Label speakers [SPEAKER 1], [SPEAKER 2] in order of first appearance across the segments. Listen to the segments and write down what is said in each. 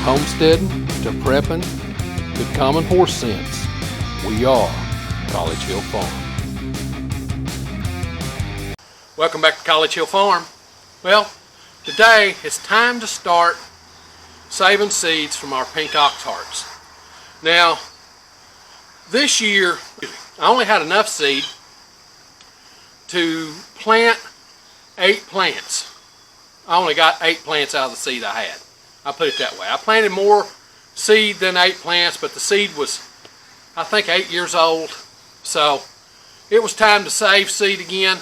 [SPEAKER 1] homesteading to prepping to common horse sense, we are College Hill Farm. Welcome back to College Hill Farm. Well, today it's time to start saving seeds from our pink oxhearts. Now, this year I only had enough seed to plant 8 plants. I only got 8 plants out of the seed I had. I put it that way. I planted more seed than 8 plants, but the seed was, I think, 8 years old. So it was time to save seed again.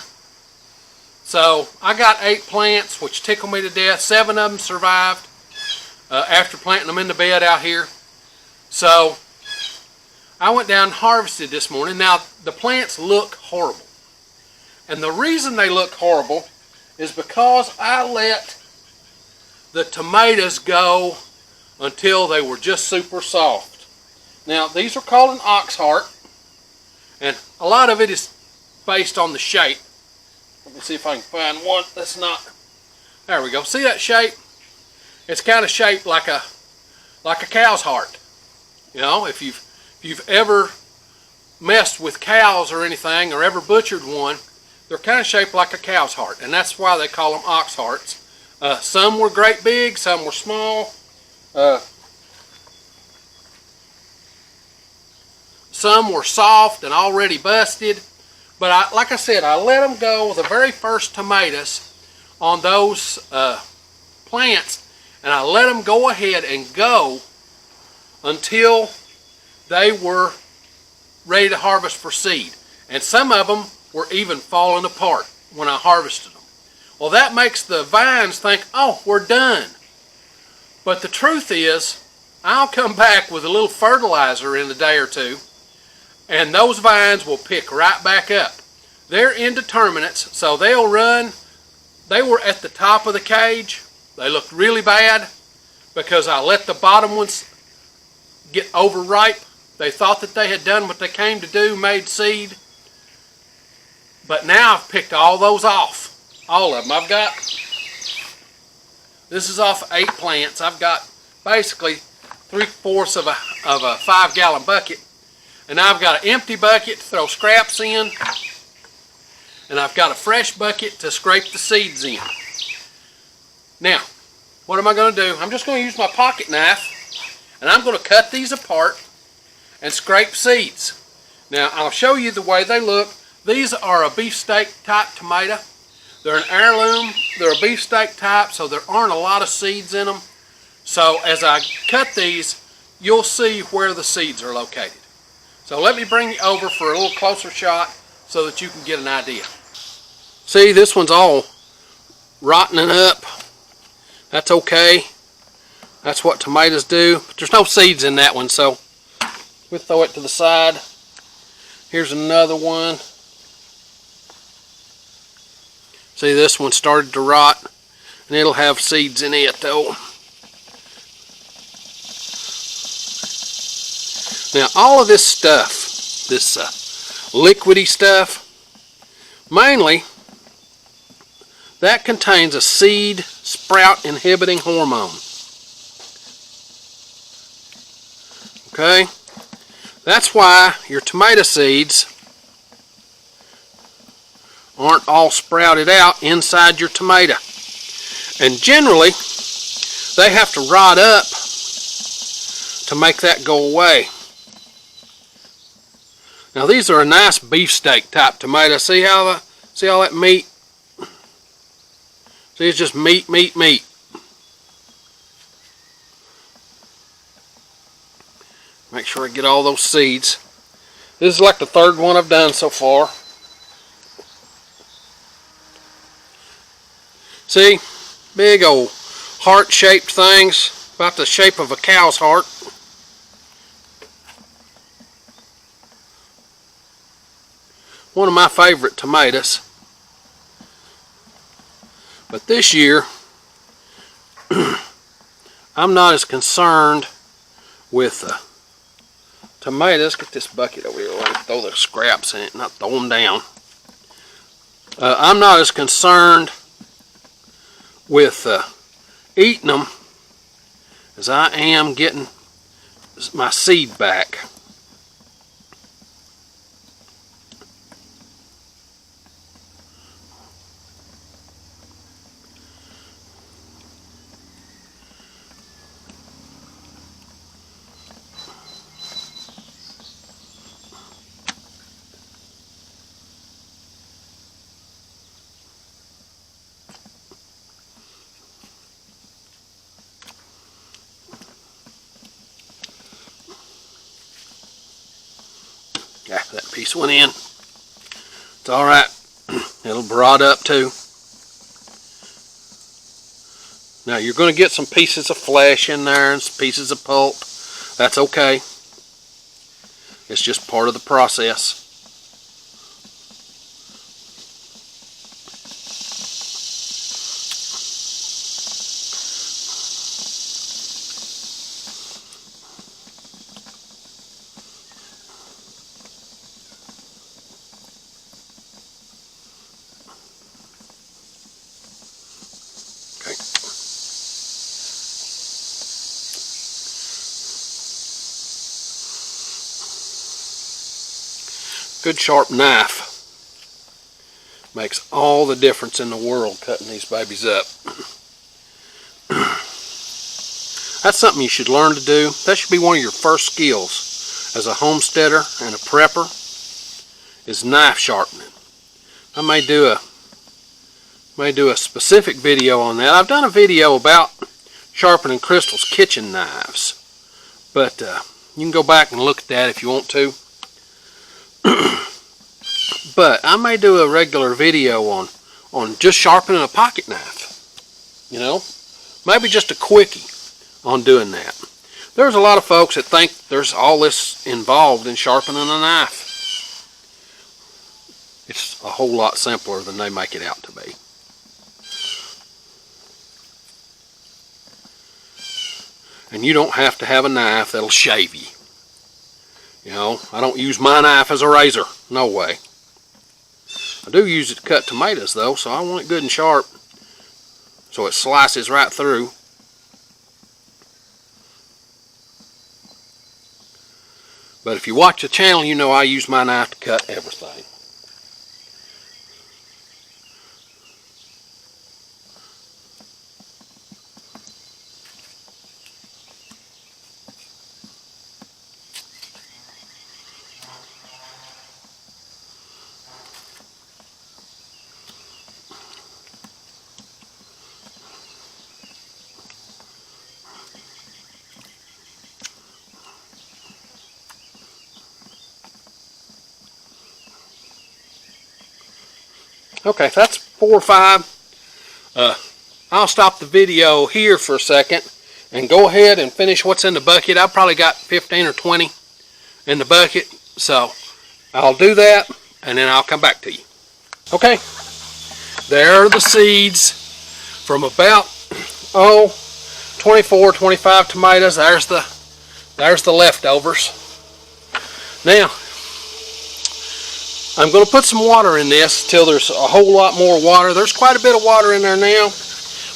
[SPEAKER 1] So I got 8 plants, which tickled me to death. 7 of them survived after planting them in the bed out here. So I went down and harvested this morning. Now, the plants look horrible. And the reason they look horrible is because I let the tomatoes go until they were just super soft. Now, these are called an oxheart, and a lot of it is based on the shape. Let me see if I can find one that's not. There we go. See that shape? It's kind of shaped like a cow's heart. You know, if you've ever messed with cows or anything, or ever butchered one, they're kind of shaped like a cow's heart, and that's why they call them ox hearts. Some were great big, some were small. Some were soft and already busted. But like I said, I let them go the very first tomatoes on those plants, and I let them go ahead and go until they were ready to harvest for seed. And some of them were even falling apart when I harvested them. Well, that makes the vines think, oh, we're done. But the truth is, I'll come back with a little fertilizer in a day or two, and those vines will pick right back up. They're indeterminates, so they'll run. They were at the top of the cage. They looked really bad because I let the bottom ones get overripe. They thought that they had done what they came to do, made seed. But now I've picked all those off. All of them. This is off 8 plants. I've got basically 3/4 of a 5-gallon bucket. And I've got an empty bucket to throw scraps in. And I've got a fresh bucket to scrape the seeds in. Now, what am I going to do? I'm just going to use my pocket knife, and I'm going to cut these apart and scrape seeds. Now, I'll show you the way they look. These are a beefsteak type tomato. They're an heirloom. They're a beefsteak type, so there aren't a lot of seeds in them. So as I cut these, you'll see where the seeds are located. So let me bring you over for a little closer shot so that you can get an idea. See, this one's all rotting up. That's okay. That's what tomatoes do. But there's no seeds in that one, so we'll throw it to the side. Here's another one. See, this one started to rot, and it'll have seeds in it though. Now, all of this stuff, this liquidy stuff, mainly that contains a seed sprout inhibiting hormone. Okay? That's why your tomato seeds aren't all sprouted out inside your tomato. And generally, they have to rot up to make that go away. Now, these are a nice beefsteak type tomato. See all that meat? See, it's just meat, meat, meat. Make sure I get all those seeds. This is like the 3rd one I've done so far. See, big old heart-shaped things, about the shape of a cow's heart. One of my favorite tomatoes. But this year, I'm not as concerned with tomatoes. Get this bucket over here. I'll throw the scraps in it, not throw them down. I'm not as concerned with eating them as I am getting my seed back. Yeah, that piece went in. It's alright. It'll rot up too. Now you're going to get some pieces of flesh in there and some pieces of pulp. That's okay. It's just part of the process. Good sharp knife makes all the difference in the world cutting these babies up. That's something you should learn to do. That should be one of your first skills as a homesteader and a prepper, is knife sharpening. I may do a specific video on that. I've done a video about sharpening Crystal's kitchen knives, but you can go back and look at that if you want to. But I may do a regular video on just sharpening a pocket knife. You know, maybe just a quickie on doing that. There's a lot of folks that think there's all this involved in sharpening a knife. It's a whole lot simpler than they make it out to be. And you don't have to have a knife that'll shave you. You know, I don't use my knife as a razor. No way. I do use it to cut tomatoes though, so I want it good and sharp so it slices right through. But if you watch the channel, you know I use my knife to cut everything. Okay, that's 4 or 5. I'll stop the video here for a second and go ahead and finish what's in the bucket. I've probably got 15 or 20 in the bucket, so I'll do that and then I'll come back to you. Okay, there are the seeds from about 24, 25 tomatoes. There's the leftovers. Now I'm going to put some water in this till there's a whole lot more water. There's quite a bit of water in there now,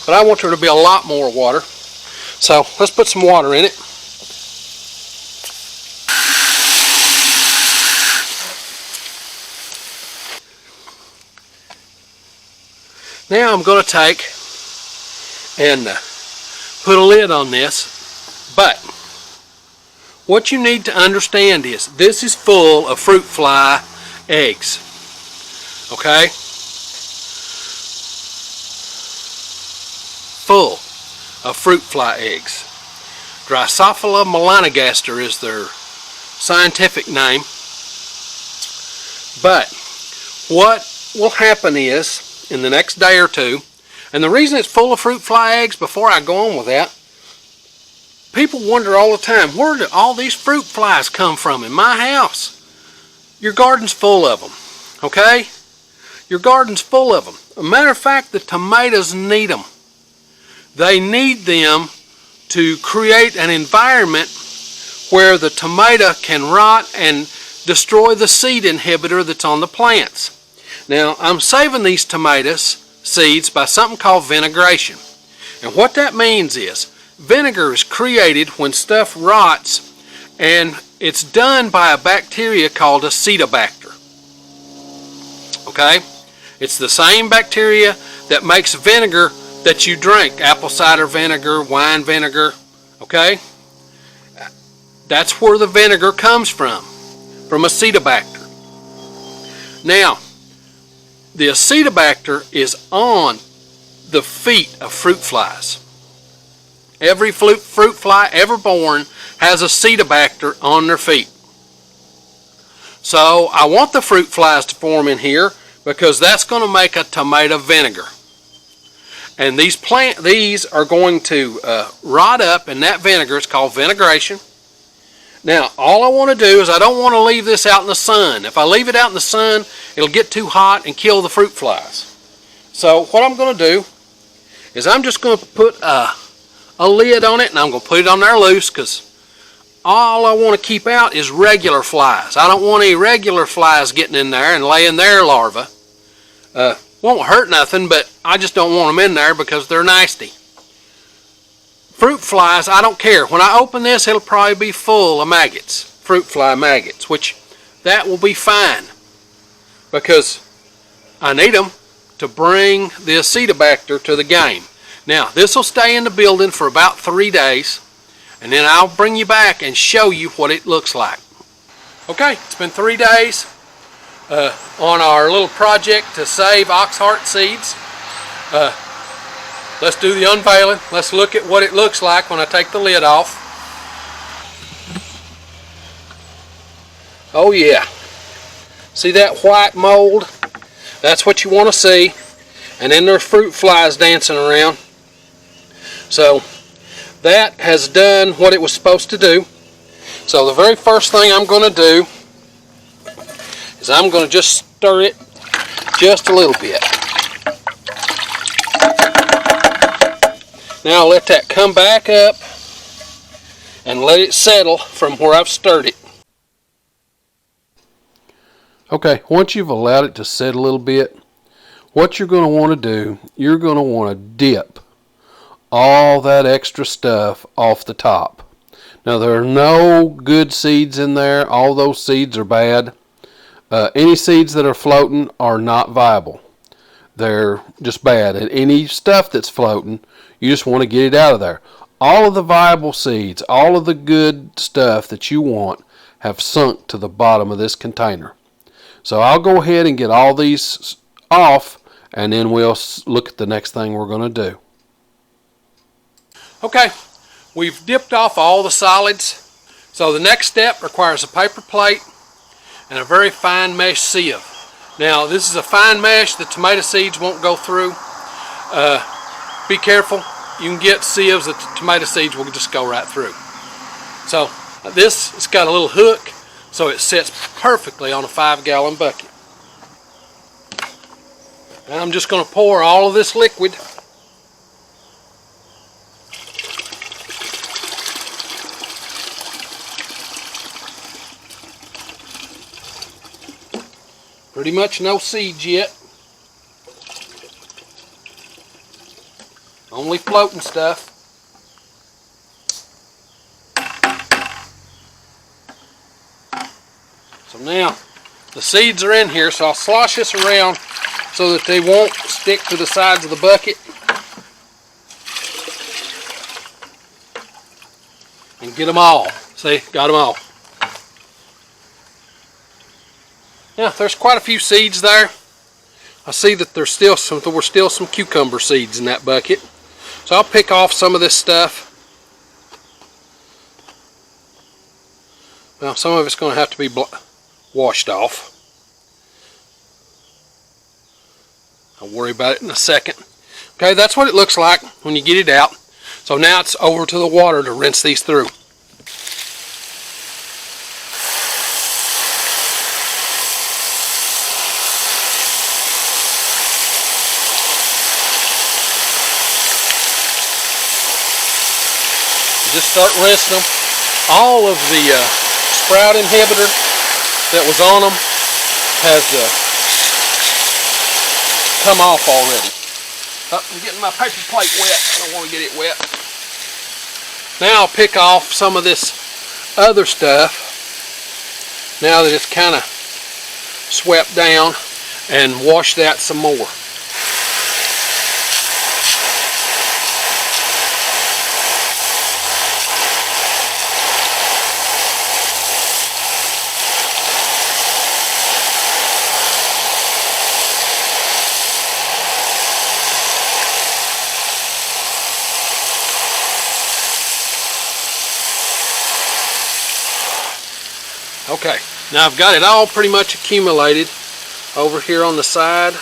[SPEAKER 1] but I want there to be a lot more water. So let's put some water in it. Now I'm going to take and put a lid on this, but what you need to understand is this is full of fruit fly eggs. Okay? Full of fruit fly eggs. Drosophila melanogaster is their scientific name. But what will happen is, in the next day or two, and the reason it's full of fruit fly eggs, before I go on with that, people wonder all the time, where do all these fruit flies come from in my house? Your garden's full of them, okay? Your garden's full of them. As a matter of fact, the tomatoes need them. They need them to create an environment where the tomato can rot and destroy the seed inhibitor that's on the plants. Now, I'm saving these tomatoes seeds by something called vinegration. And what that means is, vinegar is created when stuff rots, and it's done by a bacteria called Acetobacter. Okay? It's the same bacteria that makes vinegar that you drink, apple cider vinegar, wine vinegar. Okay? That's where the vinegar comes from Acetobacter. Now, the Acetobacter is on the feet of fruit flies. Every fruit fly ever born has Acetobacter on their feet. So I want the fruit flies to form in here because that's going to make a tomato vinegar. And these are going to rot up in that vinegar. It's called vinegration. Now, all I want to do is I don't want to leave this out in the sun. If I leave it out in the sun, it'll get too hot and kill the fruit flies. So what I'm going to do is I'm just going to put a lid on it, and I'm going to put it on there loose because all I want to keep out is regular flies. I don't want any irregular flies getting in there and laying their larvae. Won't hurt nothing, but I just don't want them in there because they're nasty. Fruit flies, I don't care. When I open this, it'll probably be full of maggots, fruit fly maggots, which that will be fine because I need them to bring the Acetobacter to the game. Now, this will stay in the building for about 3 days, and then I'll bring you back and show you what it looks like. Okay, it's been 3 days on our little project to save oxheart seeds. Let's do the unveiling. Let's look at what it looks like when I take the lid off. Oh yeah. See that white mold? That's what you want to see. And then there's fruit flies dancing around. So that has done what it was supposed to do. So the very first thing I'm going to do is I'm going to just stir it just a little bit. Now let that come back up and let it settle from where I've stirred it. Okay, once you've allowed it to set a little bit, what you're going to want to do, you're going to want to dip all that extra stuff off the top. Now there are no good seeds in there. All those seeds are bad. Any seeds that are floating are not viable. They're just bad. And any stuff that's floating, you just want to get it out of there. All of the viable seeds, all of the good stuff that you want have sunk to the bottom of this container. So I'll go ahead and get all these off, and then we'll look at the next thing we're going to do. Okay, we've dipped off all the solids. So the next step requires a paper plate and a very fine mesh sieve. Now this is a fine mesh the tomato seeds won't go through. Be careful. You can get sieves that the tomato seeds will just go right through. So this, it's got a little hook, so it sits perfectly on a 5-gallon bucket. And I'm just going to pour all of this liquid pretty much no seeds yet. Only floating stuff. So now the seeds are in here, so I'll slosh this around so that they won't stick to the sides of the bucket. And get them all. See, got them all. Now there's quite a few seeds there. I see that there were still some cucumber seeds in that bucket. So I'll pick off some of this stuff. Well, some of it's going to have to be washed off. I'll worry about it in a second. Okay, that's what it looks like when you get it out. So now it's over to the water to rinse these through. Just start rinsing them. All of the sprout inhibitor that was on them has come off already. Oh, I'm getting my paper plate wet. I don't want to get it wet. Now I'll pick off some of this other stuff now that it's kind of swept down and wash that some more. Okay, now I've got it all pretty much accumulated over here on the side.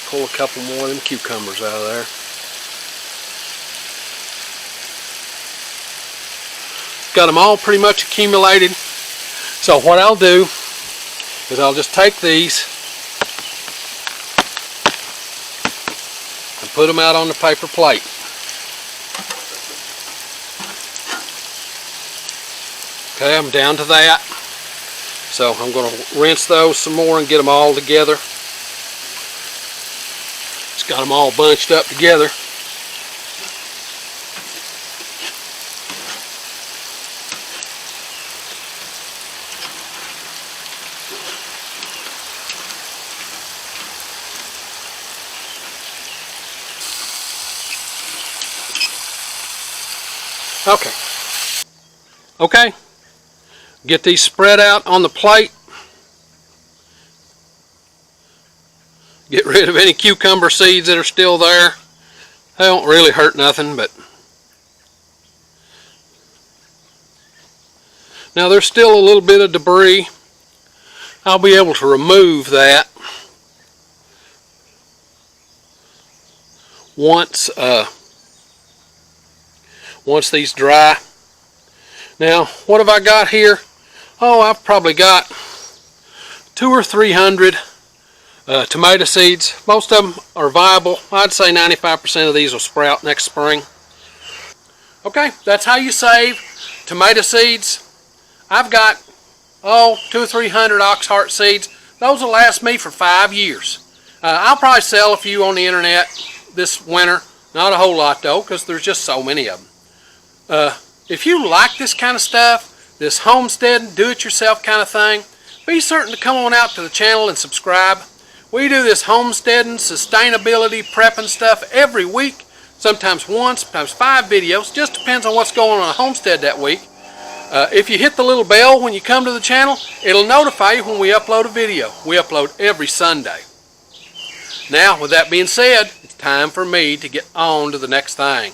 [SPEAKER 1] Pull a couple more of them cucumbers out of there. Got them all pretty much accumulated. So what I'll do is I'll just take these and put them out on the paper plate. Okay, I'm down to that. So I'm going to rinse those some more and get them all together. Just got them all bunched up together. Okay. Get these spread out on the plate. Get rid of any cucumber seeds that are still there. They don't really hurt nothing, but now there's still a little bit of debris. I'll be able to remove that once these dry. Now, what have I got here? Oh, I've probably got 200 or 300 tomato seeds. Most of them are viable. I'd say 95% of these will sprout next spring. Okay, that's how you save tomato seeds. I've got 200 or 300 oxheart seeds. Those will last me for 5 years. I'll probably sell a few on the internet this winter. Not a whole lot though, because there's just so many of them. If you like this kind of stuff, this homestead, do-it-yourself kind of thing, be certain to come on out to the channel and subscribe. We do this homesteading, sustainability, prepping stuff every week, sometimes once, sometimes 5 videos. Just depends on what's going on the homestead that week. If you hit the little bell when you come to the channel, it'll notify you when we upload a video. We upload every Sunday. Now, with that being said, it's time for me to get on to the next thing.